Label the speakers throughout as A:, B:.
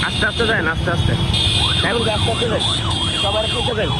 A: আস্তে আস্তে যায় না, আস্তে আস্তে এখন আস্তে আস্তে যায়, সবার খেতে যায়।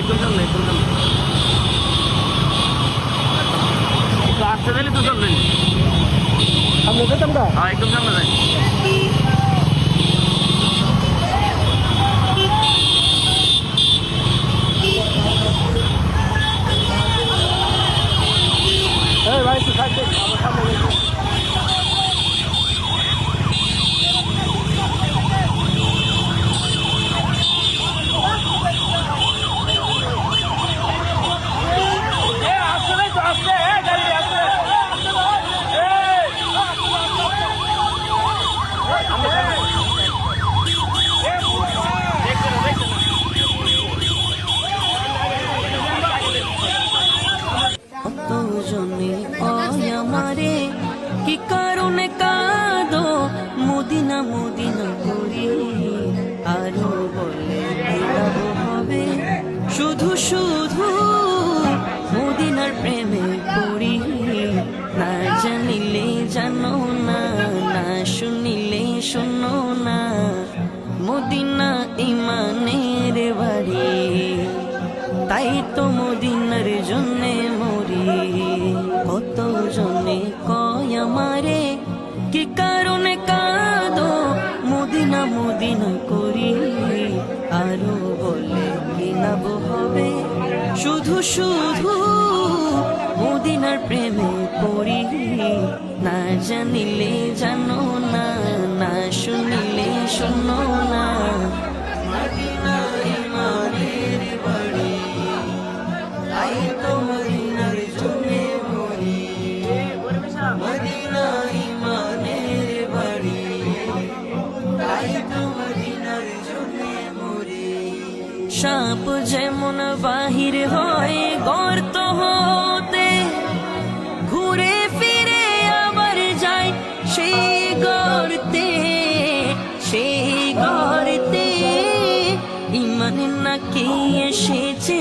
A: একদম সামনে, একদম সামনে একটু আসতে দিলে তো চলবেন। সামনে যেতাম না, হ্যাঁ একদম সামনে যাই। ভাই একটু সাইড দেন, আমার সামনে
B: আমারে কি কারণে কাঁদো মদিনা মদিনা করি আরো বলে দিলাবো হবে শুধু শুধু মদিনার প্রেমে পড়ি না জানিলে জানো না, না শুনিলে শোনো না, মদিনা ইমানের বাড়ি, তাই তো মদিনার জন্যে মরি। কত জনে কয় আমারে কি কারণে কাঁদো মদিনা মদিনা করি আরো বলে কি লাভ হবে শুধু শুধু মদিনার প্রেমে পড়ি না জানিলে জানো না, না শুনিলে শোনো না, মদিনা ইমানের বাড়ি, তাই তো মদিনার জন্যে মরি। মদিনা ইমানের বাড়ি, তাই তো মদিনার জন্যে মরি। সাপ যেমন বাহির হয় গর্ত হতে ঘুরে ফিরে আবার যায় সেই গর্তে, সেই গর্তে ইমান নাকি এসেছে